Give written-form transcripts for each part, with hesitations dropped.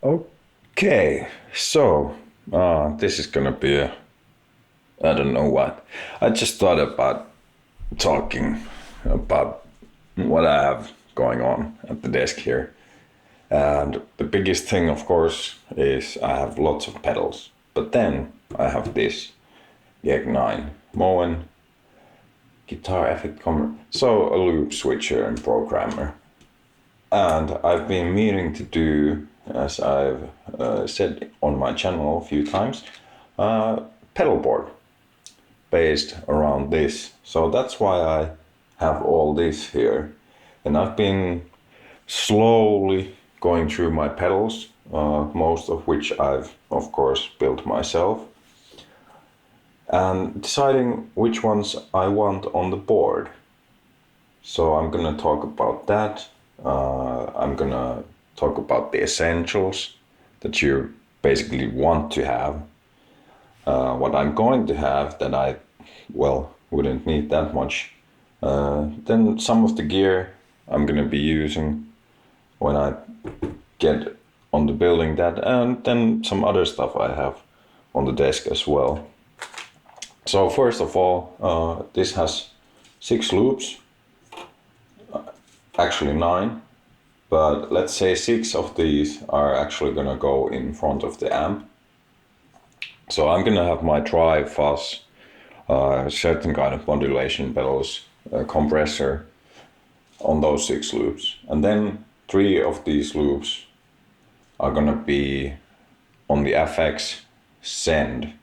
Okay, so this is gonna be I don't know what. I just thought about talking about what I have going on at the desk here. And the biggest thing, of course, is I have lots of pedals. But then I have this Gag 9 Moen guitar effect so a loop switcher and programmer. And I've been meaning to do, as I've said on my channel a few times, pedal board based around this. So that's why I have all this here. And I've been slowly going through my pedals, most of which I've, of course, built myself, and deciding which ones I want on the board. So I'm gonna talk about that. I'm gonna talk about the essentials that you basically want to have. What I'm going to have that I, well, wouldn't need that much. Then some of the gear I'm gonna be using when I get on the building that, and then some other stuff I have on the desk as well. So first of all, this has 6 loops, actually 9, but let's say 6 of these are actually gonna go in front of the amp. So I'm gonna have my tri-fuzz, certain kind of modulation pedals, compressor on those 6 loops. And then 3 of these loops are gonna be on the FX send,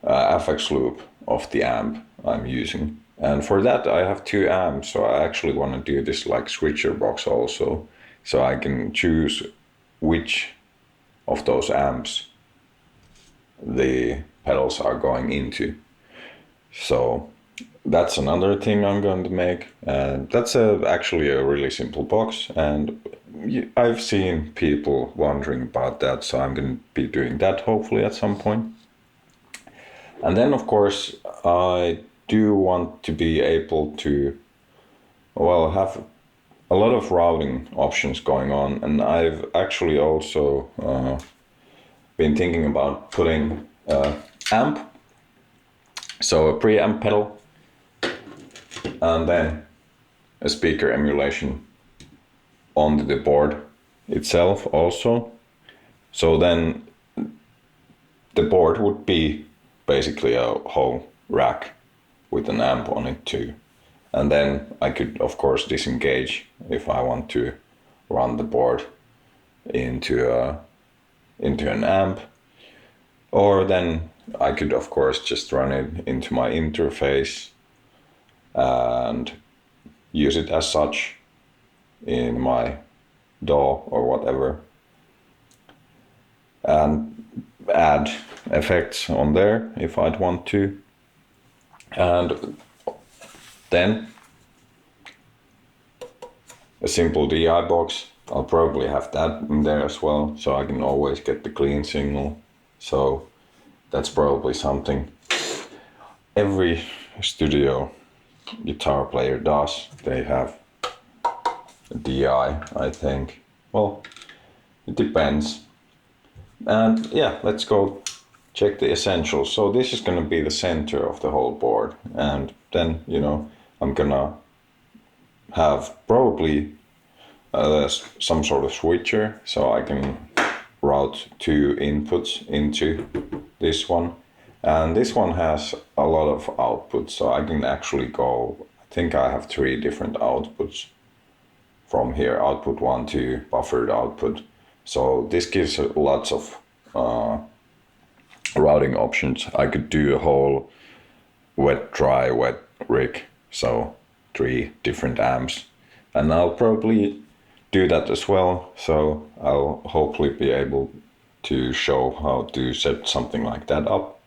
FX loop of the amp I'm using. And for that I have 2 amps, so I actually want to do this like switcher box also, so I can choose which of those amps the pedals are going into. So that's another thing I'm going to make, and that's actually a really simple box, and I've seen people wondering about that, so I'm going to be doing that hopefully at some point. And then of course I do want to be able to, well, have a lot of routing options going on, and I've actually also been thinking about putting amp, so a preamp pedal, and then a speaker emulation on the board itself also. So then the board would be basically a whole rack with an amp on it too. And then I could of course disengage if I want to run the board into an amp, or then I could of course just run it into my interface and use it as such in my DAW or whatever, and add effects on there if I'd want to. And then a simple DI box, I'll probably have that in there as well, so I can always get the clean signal. So that's probably something every studio guitar player does. They have a DI, I think. Well, it depends. And yeah, let's go check the essentials. So this is gonna be the center of the whole board, and then, you know, I'm gonna have probably some sort of switcher, so I can route 2 inputs into this one. And this one has a lot of outputs, so I can actually go, I think I have 3 different outputs from here, output 1, 2, buffered output. So this gives lots of routing options. I could do a whole wet, dry, wet rig, so 3 different amps. And I'll probably do that as well, so I'll hopefully be able to show how to set something like that up.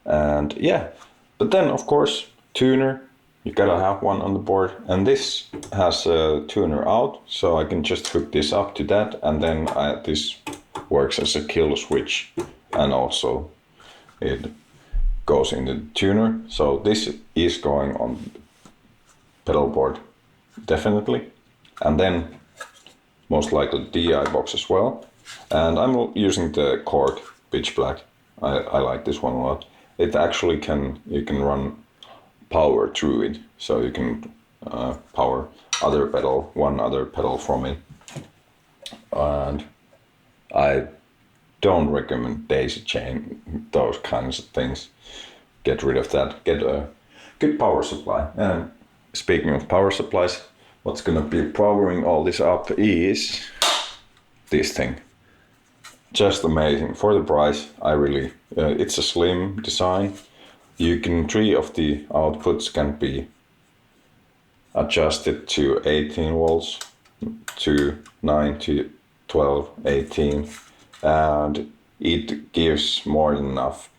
And yeah, but then of course tuner, you gotta have one on the board, and this has a tuner out, so I can just hook this up to that, and then this works as a kill switch, and also it goes in the tuner. So this is going on the pedal board definitely. And then most likely DI box as well. And I'm using the cork pitch black. I like this one a lot. It actually you can run power through it, so you can power one other pedal from it. And I don't recommend daisy chain, those kinds of things. Get rid of that. Get a good power supply. And speaking of power supplies, what's gonna be powering all this up is this thing. Just amazing. For the price, it's a slim design. 3 of the outputs can be adjusted to 18 volts, to 9 to 12, 18, and it gives more than enough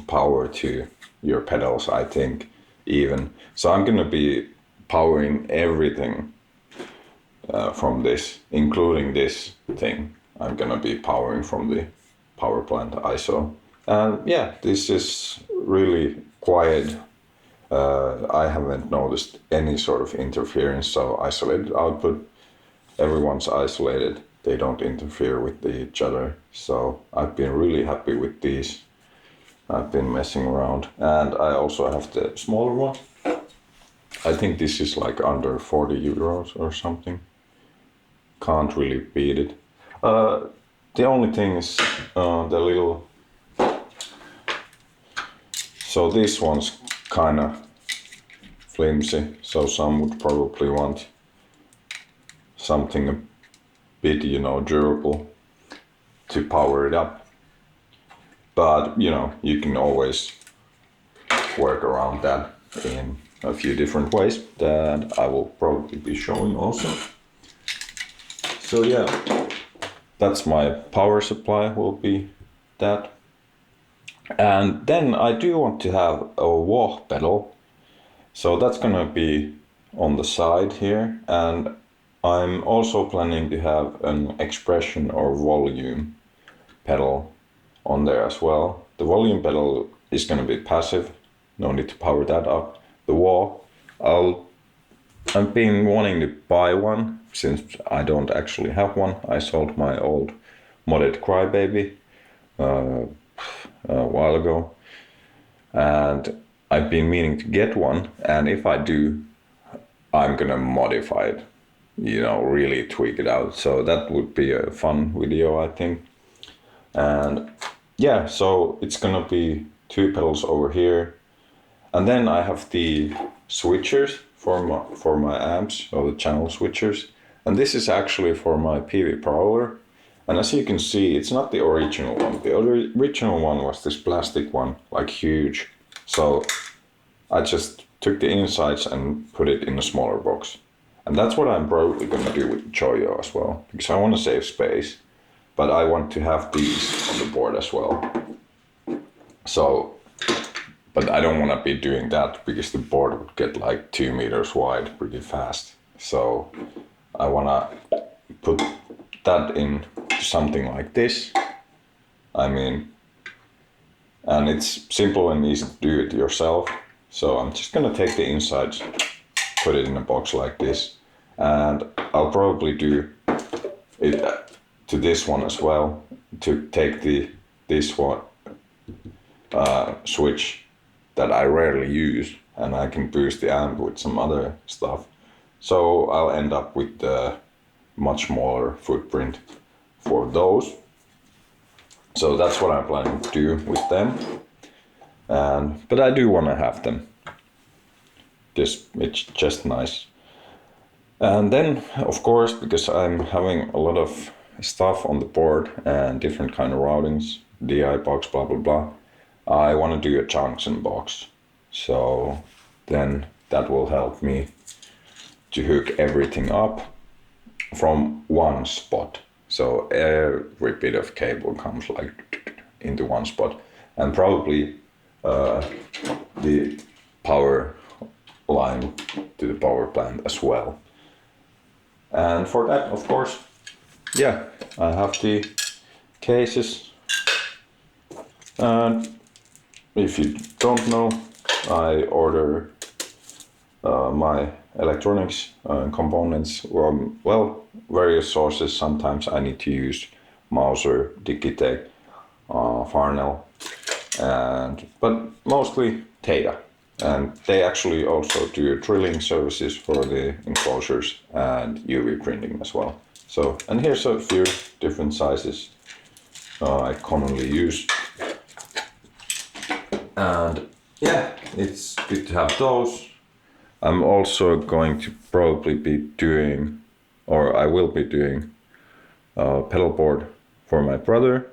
power to your pedals, I think, even. So I'm gonna be powering everything from this, including this thing. I'm gonna be powering from the power plant ISO. And yeah, this is really quiet. I haven't noticed any sort of interference, so isolated output, everyone's isolated. They don't interfere with each other. So I've been really happy with these. I've been messing around. And I also have the smaller one. I think this is like under 40 euros or something. Can't really beat it. The only thing is the little... So this one's kind of flimsy, so some would probably want something a bit, durable to power it up. But, you can always work around that in a few different ways that I will probably be showing also. So yeah, that's my power supply, will be that. And then I do want to have a wah pedal. So that's gonna be on the side here. And I'm also planning to have an expression or volume pedal on there as well. The volume pedal is gonna be passive. No need to power that up. The wah, I've been wanting to buy one since I don't actually have one. I sold my old modded Crybaby a while ago, and I've been meaning to get one. And if I do, I'm gonna modify it, really tweak it out. So that would be a fun video, I think. And yeah, so it's gonna be 2 pedals over here, and then I have the switchers for my amps, or the channel switchers. And this is actually for my PV Prowler. And as you can see, it's not the original one. The original one was this plastic one, like huge. So I just took the insides and put it in a smaller box. And that's what I'm probably gonna do with Choyo as well, because I want to save space, but I want to have these on the board as well. So, but I don't want to be doing that because the board would get like 2 meters wide pretty fast. So I want to put that in something like this. And it's simple and easy to do it yourself. So I'm just gonna take the insides, put it in a box like this, and I'll probably do it to this one as well, to take this one switch that I rarely use, and I can boost the amp with some other stuff. So I'll end up with a much smaller footprint for those. So that's what I'm planning to do with them. But I do want to have them, because it's just nice. And then, of course, because I'm having a lot of stuff on the board and different kind of routings, DI box, blah, blah, blah, I want to do a junction box. So then that will help me to hook everything up from one spot. So every bit of cable comes like into one spot, and probably the power line to the power plant as well. And for that, of course, yeah, I have the cases. And if you don't know, I order my electronics components, well, various sources. Sometimes I need to use Mauser, Digitech, Farnell, but mostly Tata. And they actually also do drilling services for the enclosures and UV printing as well. So, and here's a few different sizes I commonly use. And yeah, it's good to have those. I'm also going to probably be doing, or I will be doing, a pedal board for my brother.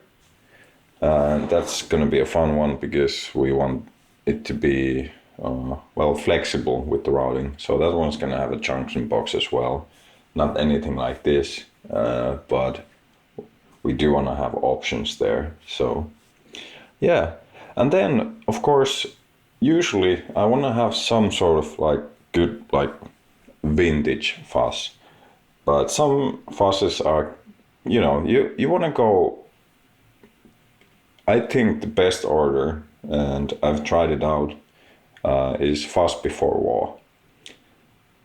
And that's gonna be a fun one because we want it to be well, flexible with the routing. So that one's gonna have a junction box as well. Not anything like this, but we do want to have options there. So yeah, and then of course, usually I want to have some sort of like good like vintage fuzz, but some fuzzes are, you know, you want to go. I think the best order, and I've tried it out, is fuzz before wah.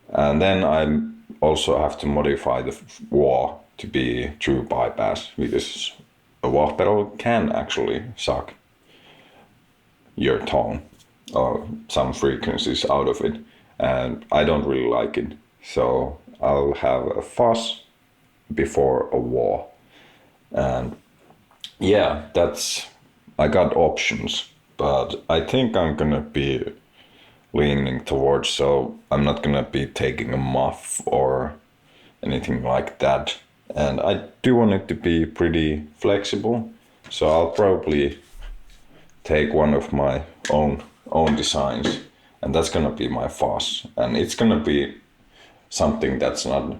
And then I also have to modify the wah to be true bypass, because a wah pedal can actually suck your tone or some frequencies out of it, and I don't really like it. So I'll have a fuzz before a wah. And yeah, I got options, but I think I'm gonna be leaning towards, so I'm not gonna be taking a muff or anything like that. And I do want it to be pretty flexible, so I'll probably take one of my own designs, and that's gonna be my fuzz, and it's gonna be something that's not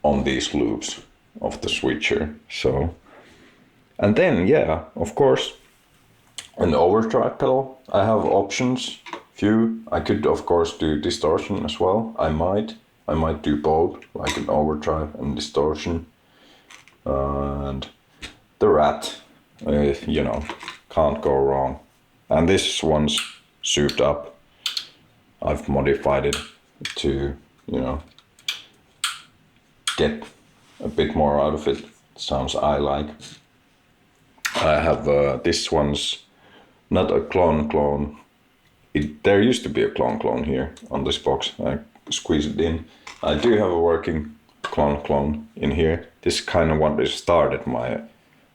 on these loops of the switcher. So, and then yeah, of course, an overdrive pedal. I have options, few. I could of course do distortion as well. I might do both, like an overdrive and distortion. And the Rat, you know, can't go wrong. And this one's souped up. I've modified it to, you know, get a bit more out of it. Sounds I like. I have this one's not a clone. There used to be a clone here on this box. I squeezed it in. I do have a working clone in here. This kind of what started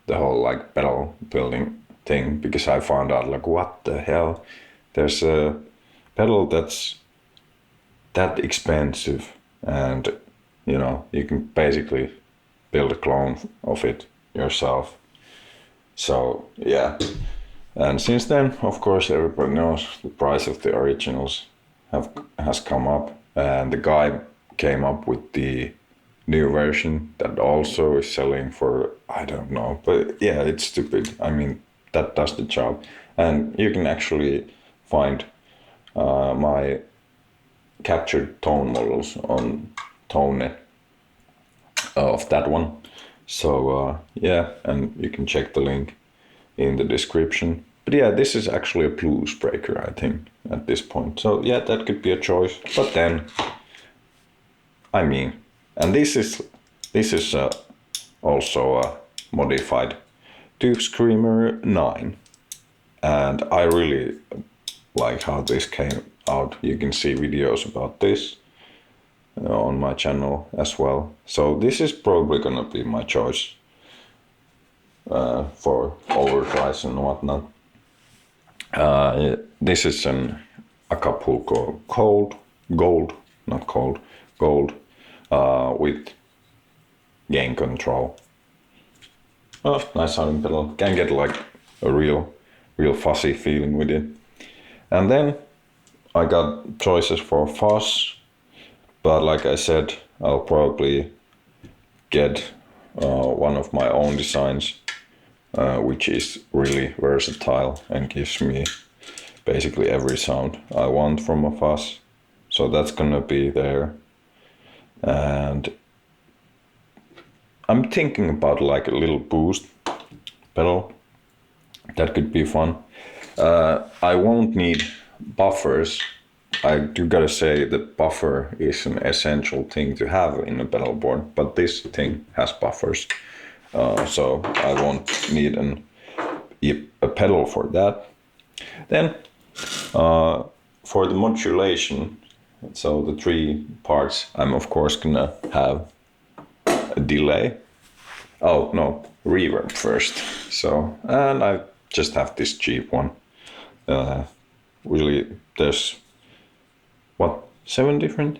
the whole like pedal building thing, because I found out like, what the hell? There's a pedal that's that expensive, and you know, you can basically build a clone of it yourself. So yeah, and since then, of course, everybody knows the price of the originals has come up, and the guy came up with the new version that also is selling for, I don't know, but yeah, it's stupid. I mean, that does the job, and you can actually find my captured tone models on tonex of that one. So yeah, and you can check the link in the description. But yeah, this is actually a blues breaker, I think, at this point. So yeah, that could be a choice. But then, I mean, and this is also a modified Tube Screamer 9, and I really like how this came out. You can see videos about this on my channel as well. So this is probably gonna be my choice for overdrives and whatnot. This is an Acapulco gold with gain control. Oh, nice sounding pedal. Can get like a real fuzzy feeling with it. And then I got choices for fuzz, but like I said, I'll probably get one of my own designs, which is really versatile and gives me basically every sound I want from a fuzz. So that's gonna be there. And I'm thinking about like a little boost pedal. That could be fun. I won't need buffers I do gotta say that buffer is an essential thing to have in a pedal board, but this thing has buffers, so I won't need a pedal for that. Then for the modulation, so the three parts, I'm of course gonna have a delay. Oh no, reverb first. So, and I just have this cheap one. Really, there's what, 7 different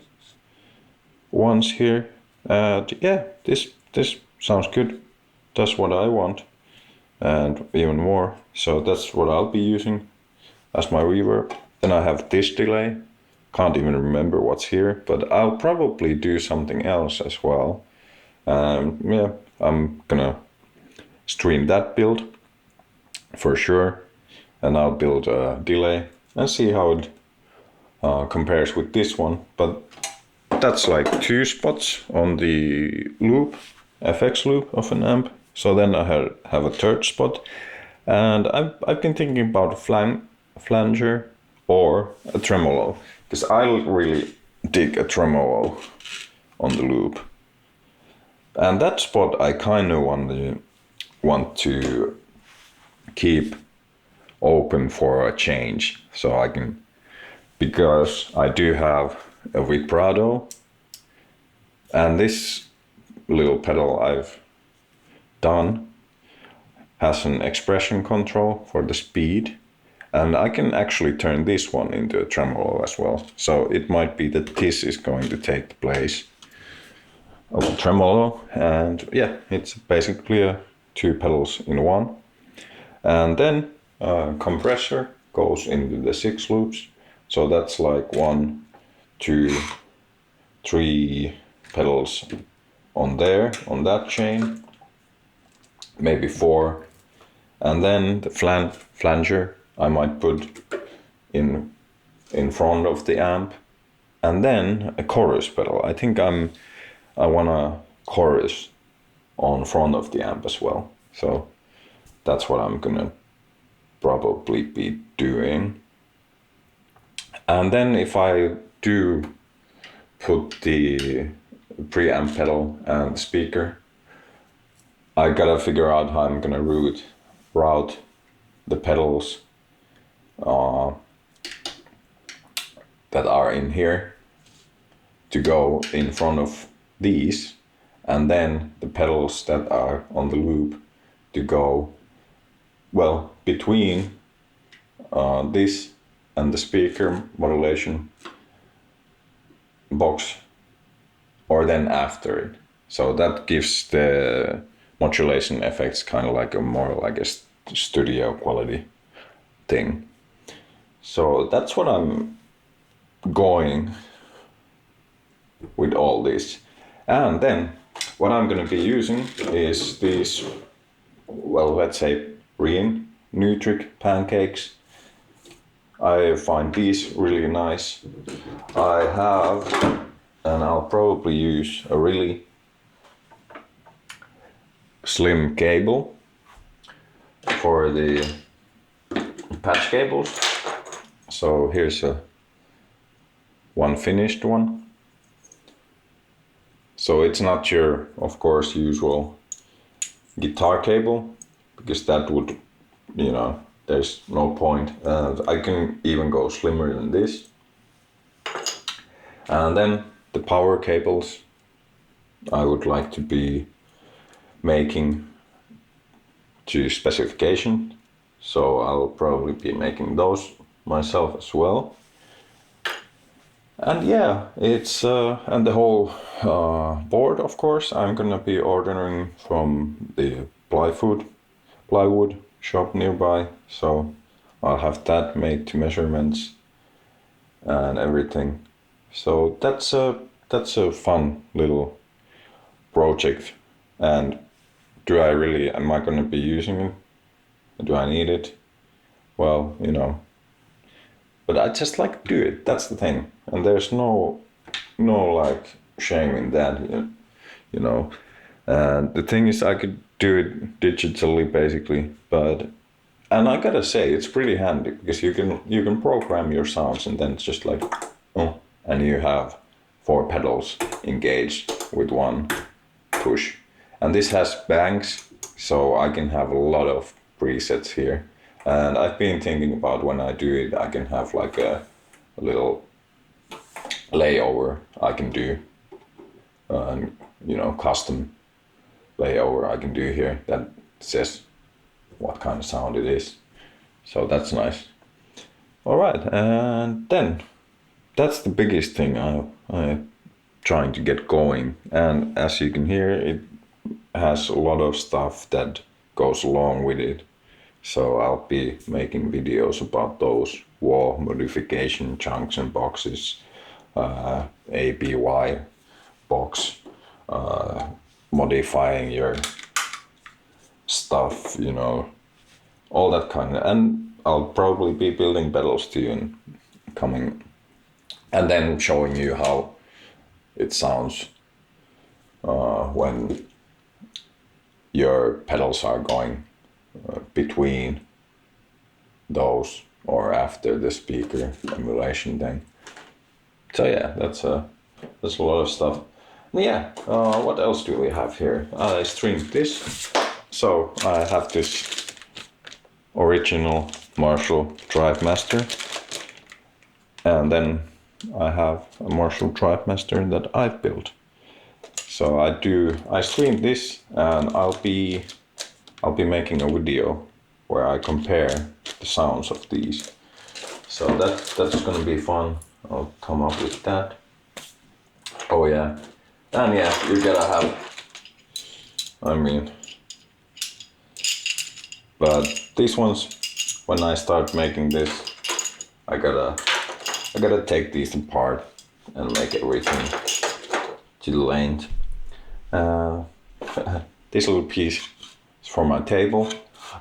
ones here. Yeah, this sounds good. That's what I want, and even more. So that's what I'll be using as my reverb. Then I have this delay. Can't even remember what's here, but I'll probably do something else as well. Yeah, I'm gonna stream that build for sure, and I'll build a delay and see how it compares with this one. But that's like 2 spots on the loop, FX loop of an amp. So then I have a third spot, and I've been thinking about a flanger or a tremolo, because I really dig a tremolo on the loop. And that spot I kind of want to keep open for a change, so I can, because I do have a vibrato, and this little pedal I've done has an expression control for the speed, and I can actually turn this one into a tremolo as well. So it might be that this is going to take the place of a tremolo, and yeah, it's basically 2 pedals in one. And then compressor goes into the 6 loops, so that's like 1, 2, 3 pedals on there, on that chain, maybe 4, and then the flanger I might put in front of the amp, and then a chorus pedal. I think I want a chorus on front of the amp as well, so that's what I'm gonna probably be doing. And then if I do put the preamp pedal and the speaker, I gotta figure out how I'm gonna route the pedals that are in here to go in front of these, and then the pedals that are on the loop to go, well, between this and the speaker modulation box, or then after it. So that gives the modulation effects kind of like a more like a studio quality thing. So that's what I'm going with all this. And then what I'm going to be using is these, well, let's say green Nutric pancakes. I find these really nice. I have, and I'll probably use a really slim cable for the patch cables. So here's one finished one. So it's not your, of course, usual guitar cable, because that would, you know, there's no point. I can even go slimmer than this. And then the power cables I would like to be making to specification, so I'll probably be making those myself as well. And yeah, it's and the whole board, of course, I'm gonna be ordering from the plywood shop nearby, so I'll have that made to measurements and everything. So that's a fun little project. And am I gonna be using it? Do I need it? Well, you know, but I just like to do it. That's the thing, and there's no like shame in that, you know. And the thing is, I could do it digitally basically, but And I gotta say, it's pretty handy because you can program your sounds and then it's just like, oh, and you have 4 pedals engaged with one push. And this has banks, so I can have a lot of presets here. And I've been thinking about when I do it, I can have like a little layover I can do, custom layover I can do here that says what kind of sound it is. So that's nice. All right, and then that's the biggest thing I'm trying to get going. And as you can hear, it has a lot of stuff that goes along with it. So I'll be making videos about those wall modification chunks and boxes, APY box, modifying your stuff, all that kind of, and I'll probably be building pedals too and coming, and then showing you how it sounds when your pedals are going between those or after the speaker emulation thing. So yeah, that's a lot of stuff. Yeah, what else do we have here? I streamed this. So I have this original Marshall Drive Master, and then I have a Marshall Drive Master that I've built. So I streamed this, and I'll be making a video where I compare the sounds of these. So that's gonna be fun. I'll come up with that. Oh yeah, and yeah, you gotta have. But these ones, when I start making this, I gotta take these apart and make everything to the length. This little piece is for my table.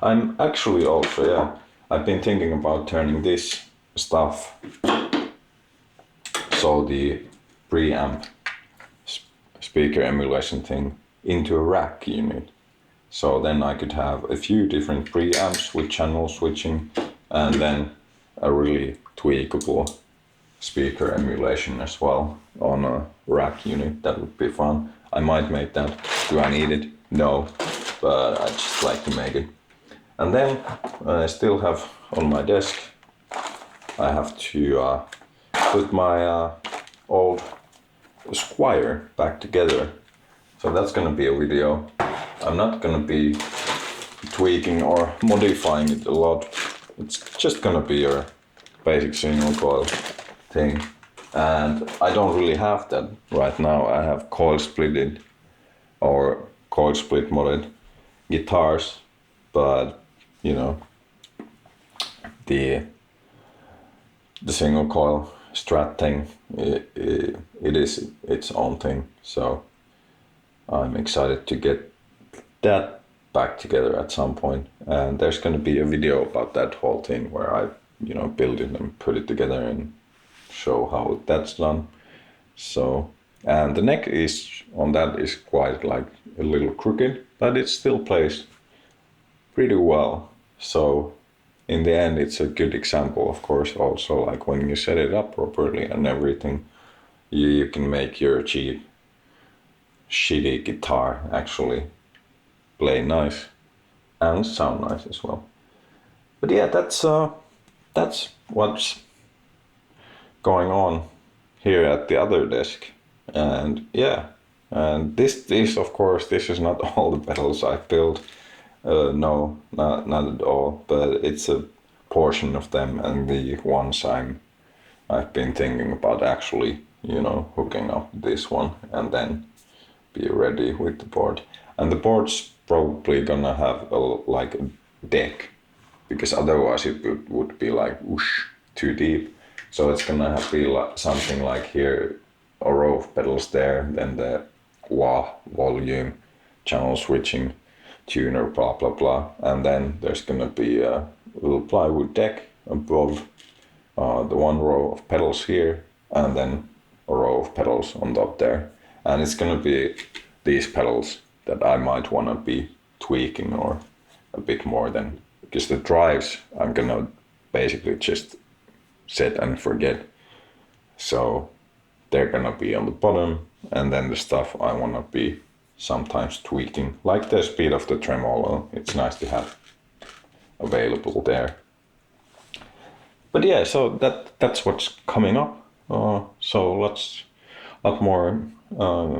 I'm actually also, I've been thinking about turning this stuff, so the preamp speaker emulation thing, into a rack unit. So then I could have a few different preamps with channel switching, and then a really tweakable speaker emulation as well on a rack unit. That would be fun. I might make that. Do I need it? No, but I just like to make it. And then I still have on my desk, I have to put my old Squire back together. So that's gonna be a video. I'm not gonna be tweaking or modifying it a lot. It's just gonna be your basic single coil thing. And I don't really have that right now. I have coil splitted or coil split modded guitars, but the single coil Strat thing, it is its own thing. So I'm excited to get that back together at some point, and there's going to be a video about that whole thing where I build it and put it together and show how that's done. So, and the neck is on that is quite like a little crooked, but it still plays pretty well. So in the end, it's a good example, of course. Also, like when you set it up properly and everything, you can make your cheap shitty guitar actually play nice and sound nice as well. But yeah, that's what's going on here at the other desk. And yeah, and this of course, this is not all the pedals I've built. No, not at all, but it's a portion of them, and the ones I've been thinking about actually, hooking up this one and then be ready with the board. And the board's probably gonna have like a deck, because otherwise it would be like whoosh, too deep. So it's gonna be like something like here, a row of pedals there, then the wah, volume, channel switching, tuner, blah blah blah, and then there's gonna be a little plywood deck above the one row of pedals here, and then a row of pedals on top there. And it's gonna be these pedals that I might wanna be tweaking or a bit more than because the drives I'm gonna basically just set and forget. So they're gonna be on the bottom, and then the stuff I wanna be sometimes tweaking, like the speed of the tremolo. It's nice to have available there. But yeah, so that's what's coming up. So lots lot more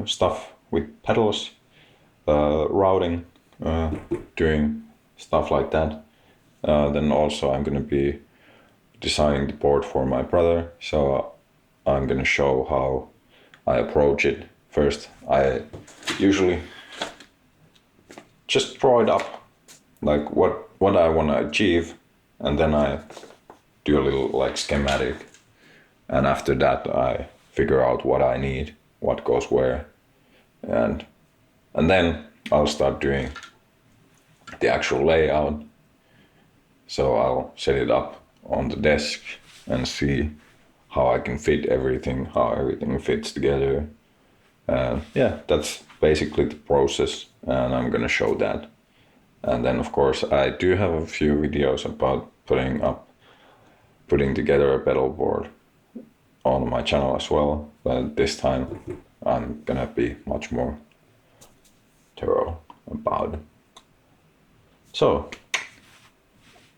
stuff with pedals, routing, doing stuff like that. Then also I'm gonna be designing the board for my brother, so I'm gonna show how I approach it. First, I usually just draw it up, like what I want to achieve, and then I do a little like schematic, and after that I figure out what I need, what goes where, and then I'll start doing the actual layout. So I'll set it up on the desk and see how I can fit everything, how everything fits together. And yeah, that's basically the process, and I'm gonna show that. And then of course I do have a few videos about putting together a pedal board on my channel as well, but this time I'm gonna be much more thorough about it. So,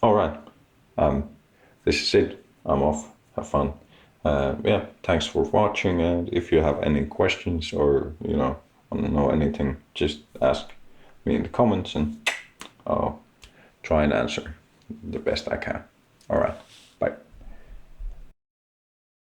all right, this is it. I'm off. Have fun. Yeah, thanks for watching. And if you have any questions or want to know anything, just ask me in the comments, and I'll try and answer the best I can. All right.